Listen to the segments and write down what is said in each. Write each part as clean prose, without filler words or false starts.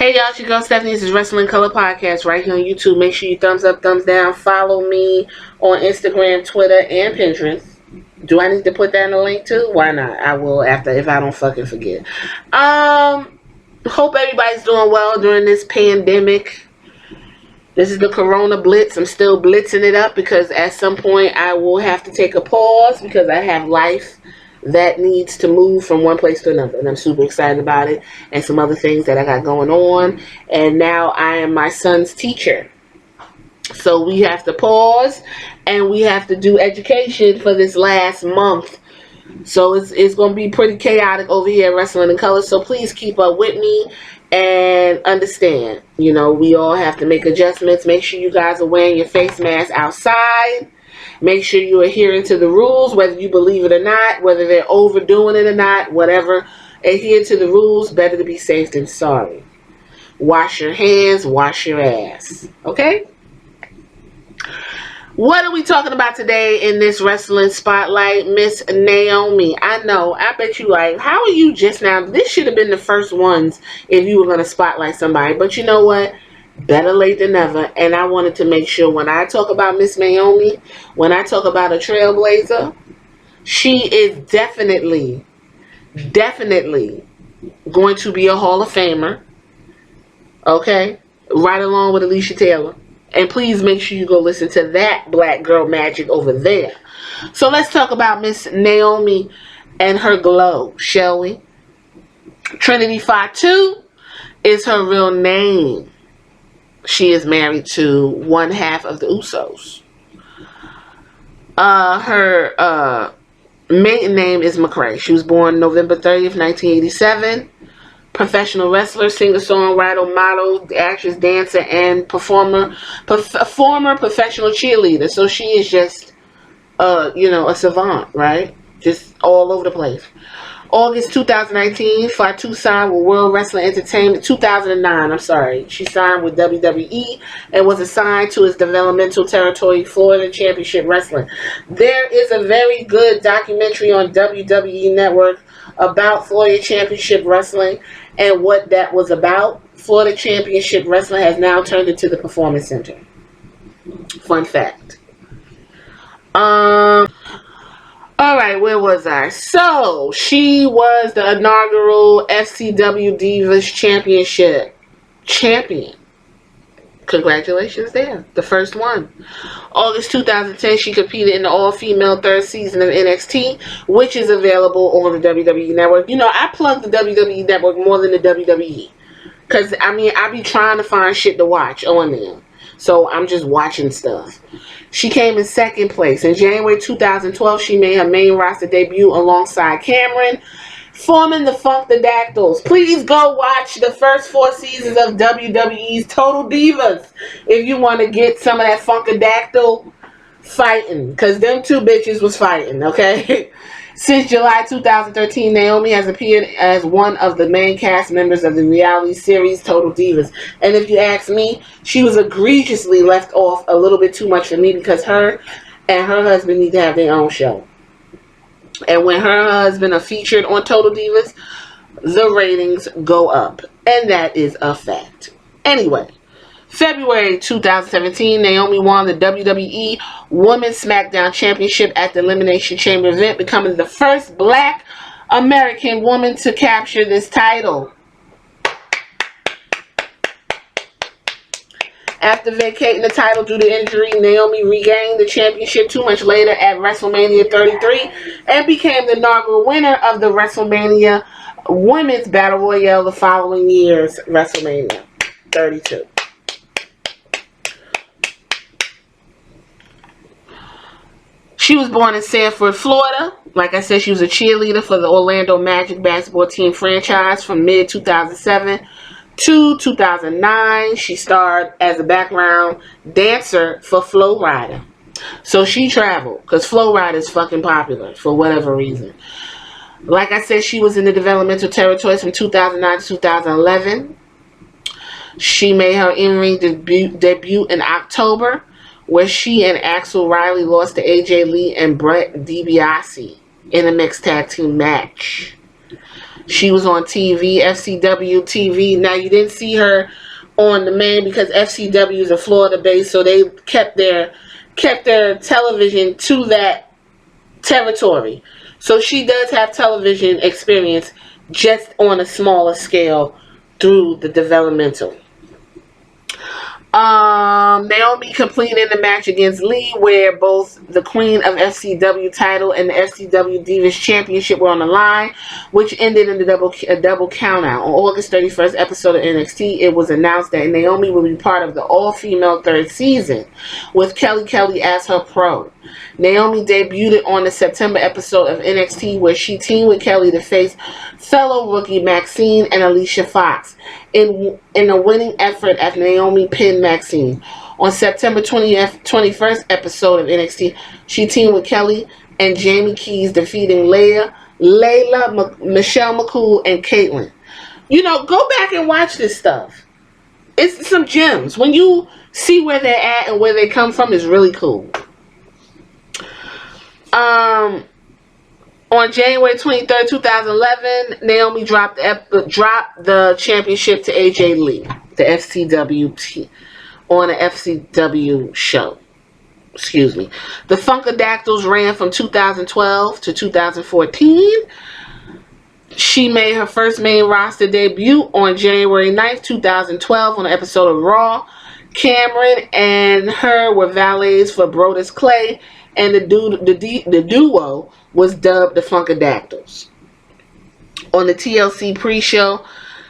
Hey y'all, it's your girl Stephanie. This is Wrestling Color Podcast right here on YouTube. Make sure you thumbs up, thumbs down. Follow me on Instagram, Twitter, and Pinterest. Do I need to put that in the link too? Why not? I will after if I don't fucking forget. Hope everybody's doing well during this pandemic. This is the Corona Blitz. I'm still blitzing it up because at some point I will have to take a pause because I have life that needs to move from one place to another, and I'm super excited about it, and some other things that I got going on. And now I am my son's teacher, so we have to pause and we have to do education for this last month. So it's going to be pretty chaotic over here at Wrestling in Color, so please keep up with me and understand, you know, we all have to make adjustments. Make sure you guys are wearing your face mask outside. Make sure you're adhering to the rules, whether you believe it or not, whether they're overdoing it or not, whatever. Adhere to the rules. Better to be safe than sorry. Wash your hands, wash your ass. Okay? What are we talking about today in this wrestling spotlight? Miss Naomi. I know. I bet you like, how are you just now? This should have been the first ones if you were going to spotlight somebody. But you know what? Better late than never. And I wanted to make sure when I talk about Miss Naomi, when I talk about a trailblazer, she is definitely going to be a Hall of Famer. Okay? Right along with Alicia Taylor. And please make sure you go listen to that Black Girl Magic over there. So let's talk about Miss Naomi and her glow, shall we? Trinity Fatu is her real name. She is married to one half of the Usos. Her maiden name is McRae. She was born November 30th, 1987. Professional wrestler, singer-songwriter, model, actress, dancer, and former professional cheerleader. So she is just, a savant, right? Just all over the place. August 2019, Fatu signed with World Wrestling Entertainment. 2009, I'm sorry. She signed with WWE and was assigned to its developmental territory, Florida Championship Wrestling. There is a very good documentary on WWE Network about Florida Championship Wrestling and what that was about. Florida Championship Wrestling has now turned into the Performance Center. Fun fact. Alright, where was I? So, she was the inaugural FCW Divas Championship champion. Congratulations there. The first one. August 2010, she competed in the all-female third season of NXT, which is available on the WWE Network. You know, I plug the WWE Network more than the WWE. Because, I be trying to find shit to watch on there. So, I'm just watching stuff. She came in second place. In January 2012, she made her main roster debut alongside Cameron, forming the Funkadactyls. Please go watch the first 4 seasons of WWE's Total Divas if you want to get some of that Funkadactyl fighting. Because them two bitches was fighting, okay? Since July 2013, Naomi has appeared as one of the main cast members of the reality series Total Divas. And if you ask me, she was egregiously left off a little bit too much for me because her and her husband need to have their own show. And when her and her husband are featured on Total Divas, the ratings go up. And that is a fact. Anyway. February 2017, Naomi won the WWE Women's SmackDown Championship at the Elimination Chamber event, becoming the first Black American woman to capture this title. After vacating the title due to injury, Naomi regained the championship 2 months later at WrestleMania 33 and became the inaugural winner of the WrestleMania Women's Battle Royale the following year's WrestleMania 32. She was born in Sanford, Florida. Like I said, she was a cheerleader for the Orlando Magic basketball team franchise from mid-2007 to 2009. She starred as a background dancer for Flo Rida. So she traveled because Flo Rida is fucking popular for whatever reason. Like I said, she was in the developmental territories from 2009 to 2011. She made her in-ring debut in October, where she and Axel Riley lost to AJ Lee and Brett DiBiase in a mixed tag team match. She was on TV, FCW TV. Now, you didn't see her on the main because FCW is a Florida base, so they kept their television to that territory. So she does have television experience, just on a smaller scale through the developmental. Naomi completed the match against Lee, where both the Queen of FCW title and the FCW Divas Championship were on the line, which ended in a double countout. On August 31st episode of NXT, it was announced that Naomi will be part of the all-female third season, with Kelly Kelly as her pro. Naomi debuted on the September episode of NXT, where she teamed with Kelly to face fellow rookie Maxine and Alicia Fox in a winning effort after Naomi pinned Maxine. On September 21st episode of NXT, she teamed with Kelly and Jamie Keys, defeating Layla, Michelle McCool, and Caitlyn. You know, go back and watch this stuff. It's some gems. When you see where they're at and where they come from, it's really cool. On January 23rd, 2011, Naomi dropped the championship to AJ Lee, the FCW on an FCW show. Excuse me. The Funkadactyls ran from 2012 to 2014. She made her first main roster debut on January 9th, 2012 on an episode of Raw. Cameron and her were valets for Brodus Clay, and the duo was dubbed the Funkadactyls. On the TLC pre-show,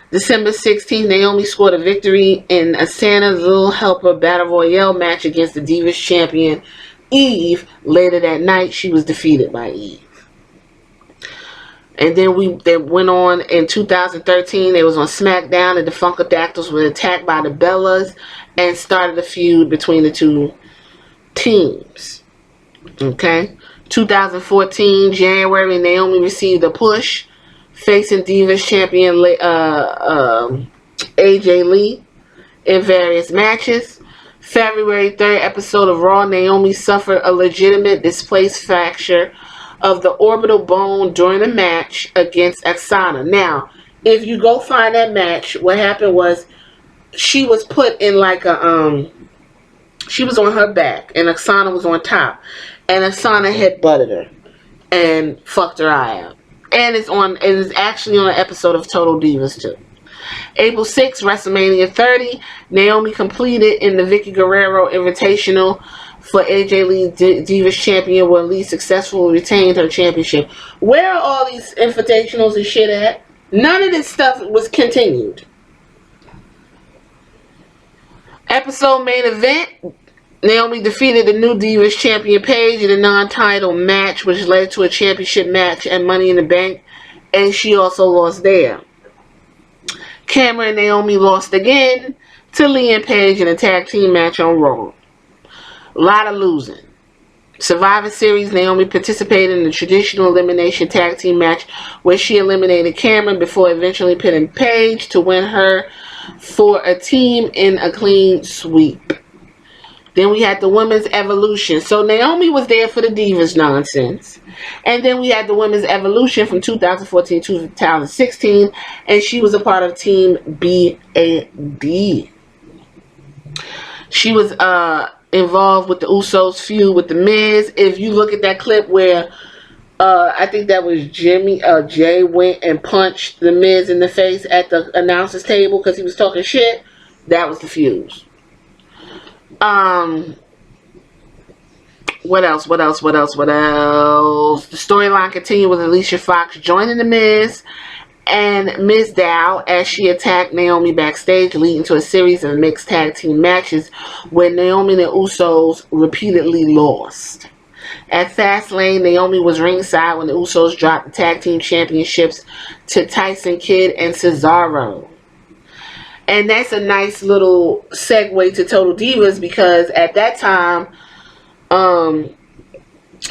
December 16th, Naomi scored a victory in a Santa Zul Helper Battle Royale match against the Divas champion Eve. Later that night, she was defeated by Eve. And then they went on in 2013. They was on SmackDown, and the Funkadactyls were attacked by the Bellas and started a feud between the two teams. Okay. 2014, January, Naomi received a push facing Divas champion AJ Lee in various matches. February 3rd episode of Raw, Naomi suffered a legitimate displaced fracture of the orbital bone during a match against Aksana. Now, if you go find that match, what happened was she was put in like a she was on her back and Aksana was on top, and Aksana headbutted her and fucked her eye out. And it's actually on an episode of Total Divas too. April 6th, WrestleMania 30, Naomi competed in the Vicky Guerrero Invitational for AJ Lee Divas Champion, where Lee successfully retained her championship. Where are all these invitationals and shit at? None of this stuff was continued. Episode main event, Naomi defeated the new Divas champion Paige in a non-title match, which led to a championship match and Money in the Bank, and she also lost there. Cameron and Naomi lost again to Lee and Paige in a tag team match on Raw. A lot of losing. Survivor Series, Naomi participated in the traditional elimination tag team match where she eliminated Cameron before eventually pinning Paige to win her for a team in a clean sweep. Then we had the Women's Evolution. So Naomi was there for the Divas nonsense. And then we had the Women's Evolution from 2014 to 2016. And she was a part of Team BAD. She was involved with the Usos feud with the Miz. If you look at that clip where I think that was Jay went and punched the Miz in the face at the announcers table because he was talking shit, that was the fuse. What else? The storyline continued with Alicia Fox joining the Miz and Mizdow as she attacked Naomi backstage, leading to a series of mixed tag team matches where Naomi and the Usos repeatedly lost. At Fastlane, Naomi was ringside when the Usos dropped the tag team championships to Tyson Kidd and Cesaro. And that's a nice little segue to Total Divas, because at that time,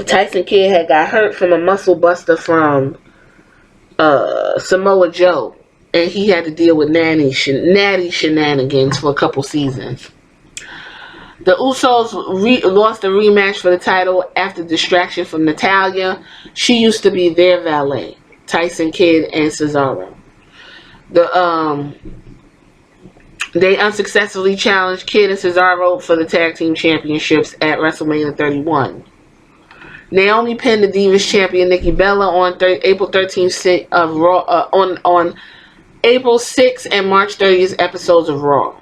Tyson Kidd had got hurt from a muscle buster from Samoa Joe, and he had to deal with natty shenanigans for a couple seasons. The Usos lost a rematch for the title after distraction from Natalya. She used to be their valet. Tyson Kidd and Cesaro. They unsuccessfully challenged Kidd and Cesaro for the tag team championships at WrestleMania 31. Naomi pinned the Divas champion Nikki Bella on April 13th of Raw on April 6th and March 30th episodes of Raw.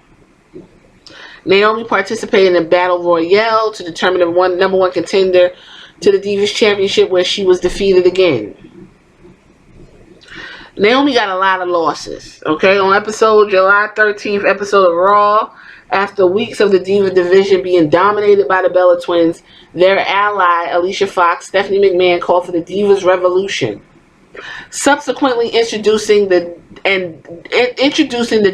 Naomi participated in Battle Royale to determine the number one contender to the Divas Championship, where she was defeated again. Naomi got a lot of losses. Okay, on July 13th episode of Raw, after weeks of the Diva division being dominated by the Bella Twins, their ally Alicia Fox, Stephanie McMahon called for the Divas Revolution, subsequently introducing the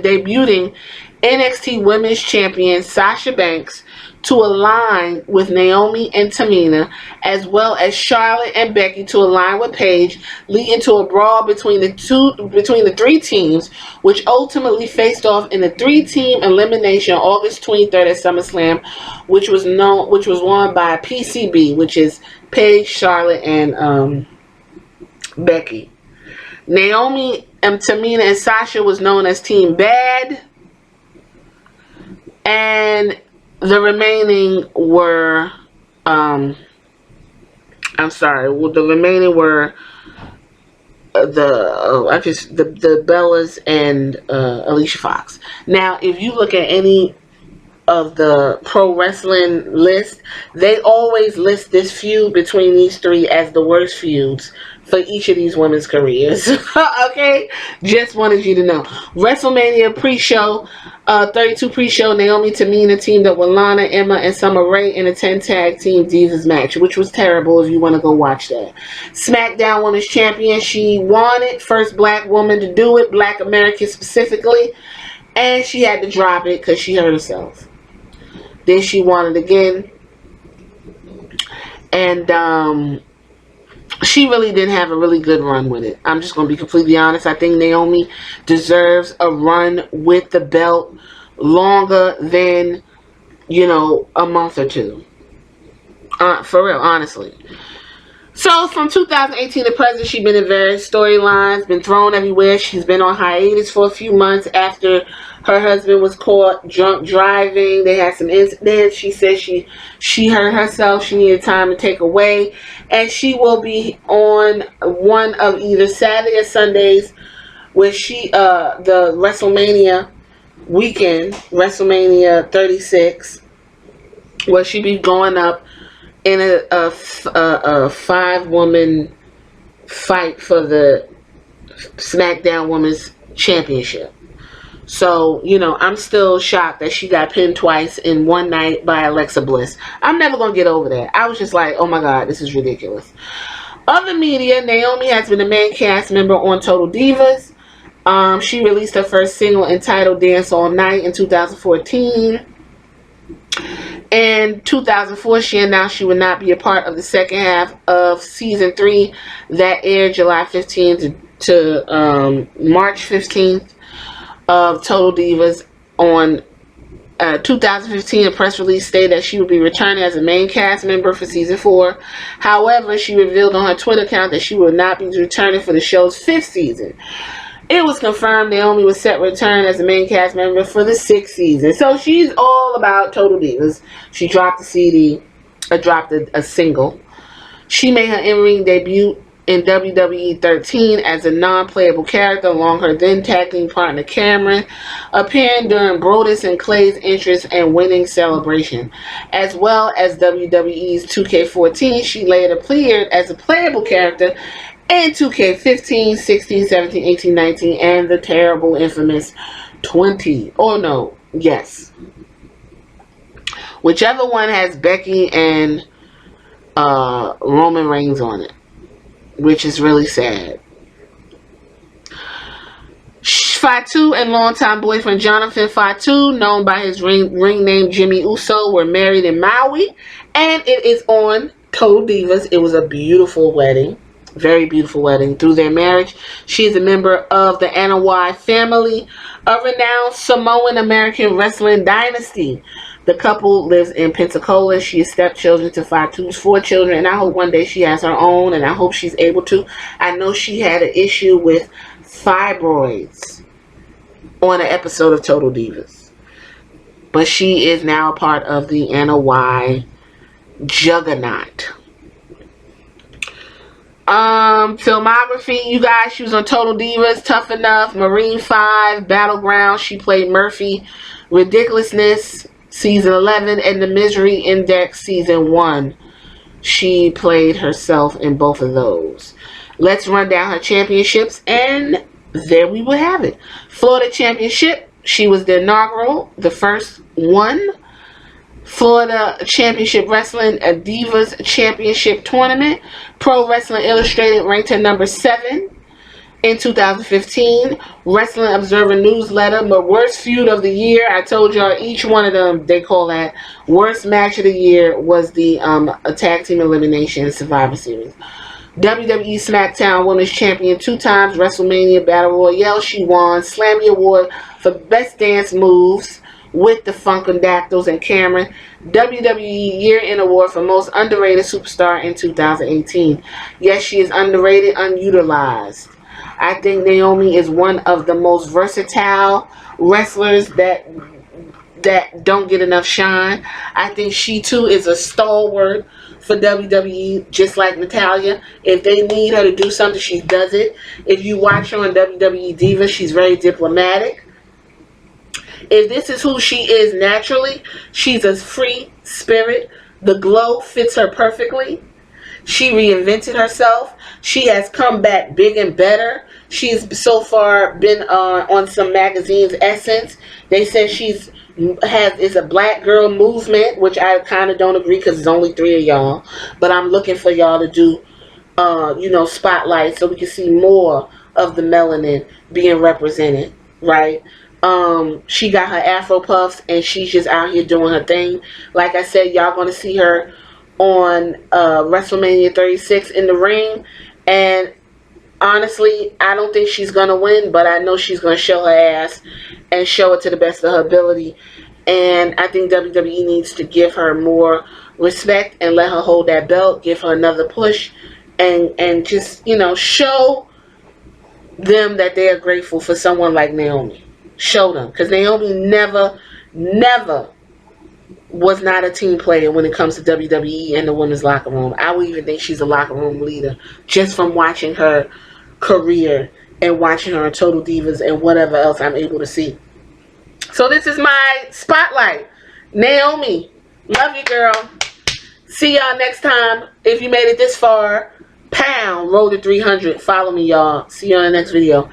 debuting NXT Women's Champion Sasha Banks to align with Naomi and Tamina, as well as Charlotte and Becky to align with Paige, leading to a brawl between the three teams, which ultimately faced off in a 3-team elimination August 23rd at SummerSlam, which was won by PCB, which is Paige, Charlotte, and Becky. Naomi, Tamina, and Sasha was known as Team Bad, and the remaining were, the Bellas and Alicia Fox. Now, if you look at any of the pro wrestling list, they always list this feud between these three as the worst feuds for each of these women's careers. Okay, just wanted you to know. WrestleMania pre-show, 32 pre-show, Naomi Tamina teamed up with Lana, Emma, and Summer Rae in a 10 tag team Divas match, which was terrible if you want to go watch that. SmackDown Women's Champion, she won it, first black woman to do it, black American specifically, and she had to drop it because she hurt herself. Then she won it again, and she really didn't have a really good run with it. I'm just going to be completely honest. I think Naomi deserves a run with the belt longer than, a month or two. For real, honestly. So, from 2018 to present, she's been in various storylines, been thrown everywhere. She's been on hiatus for a few months after her husband was caught drunk driving. They had some incidents. She said she hurt herself. She needed time to take away. And she will be on one of either Saturday or Sundays where the WrestleMania weekend, WrestleMania 36, where she be going up in a 5-woman fight for the SmackDown Women's Championship. So, I'm still shocked that she got pinned twice in one night by Alexa Bliss. I'm never going to get over that. I was just like, oh my God, this is ridiculous. Other media, Naomi has been a main cast member on Total Divas. She released her first single entitled Dance All Night in 2014. In 2004, she announced she would not be a part of the second half of season 3 that aired July 15th to March 15th of Total Divas. On 2015, a press release stated that she would be returning as a main cast member for season 4. However, she revealed on her Twitter account that she would not be returning for the show's 5th season. It was confirmed Naomi was set to return as a main cast member for the 6th season. So she's all about Total Divas. She dropped a single. She made her in-ring debut in WWE 13 as a non-playable character along her then tag team partner Cameron, appearing during Brodus and Clay's entrance and winning celebration. As well as WWE's 2K14, she later appeared as a playable character in 2K15, 16, 17, 18, 19, and the terrible infamous 20. Oh no, yes. Whichever one has Becky and Roman Reigns on it, which is really sad. Fatu and longtime boyfriend Jonathan Fatu, known by his ring name Jimmy Uso, were married in Maui, and it is on Total Divas. It was a beautiful wedding. Very beautiful wedding. Through their marriage, she is a member of the Anoa'i family, a renowned Samoan American wrestling dynasty. The couple lives in Pensacola. She is stepchildren to Fatu's 4 children, and I hope one day she has her own, and I hope she's able to. I know she had an issue with fibroids on an episode of Total Divas, but she is now a part of the Anoa'i juggernaut. Filmography, you guys, she was on Total Divas, Tough Enough, Marine 5, Battleground. She played Murphy, Ridiculousness, season 11, and The Misery Index, season 1. She played herself in both of those. Let's run down her championships, and there we will have it. Florida Championship, she was the inaugural, the first one. Florida Championship Wrestling, a Divas Championship Tournament. Pro Wrestling Illustrated ranked her number 7 in 2015. Wrestling Observer Newsletter, my worst feud of the year. I told y'all each one of them, they call that worst match of the year, was the Tag Team Elimination Survivor Series. WWE SmackDown Women's Champion 2 times. WrestleMania Battle Royale, she won. Slammy Award for Best Dance Moves with the Funkadactyls and Cameron. WWE Year-End Award for Most Underrated Superstar in 2018. Yes, she is underrated, unutilized. I think Naomi is one of the most versatile wrestlers that don't get enough shine. I think she too is a stalwart for WWE, just like Natalya. If they need her to do something, she does it. If you watch her on WWE Diva, she's very diplomatic. If this is who she is naturally, she's a free spirit. The glow fits her perfectly. She reinvented herself. She has come back big and better. She's so far been on some magazines. Essence, they said it's a black girl movement, which I kind of don't agree because there's only 3 of y'all. But I'm looking for y'all to do, spotlight so we can see more of the melanin being represented, right? She got her Afro puffs and she's just out here doing her thing. Like I said, y'all gonna see her on WrestleMania 36 in the ring, and honestly, I don't think she's gonna win, but I know she's gonna show her ass and show it to the best of her ability. And I think WWE needs to give her more respect and let her hold that belt, give her another push, and just, show them that they are grateful for someone like Naomi. Show them, because Naomi never was not a team player when it comes to WWE and the women's locker room. I would even think she's a locker room leader just from watching her career and watching her on Total Divas and whatever else I'm able to see. So this is my spotlight. Naomi, love you, girl. See y'all next time. If you made it this far, pound, roll to 300. Follow me, y'all. See you on the next video.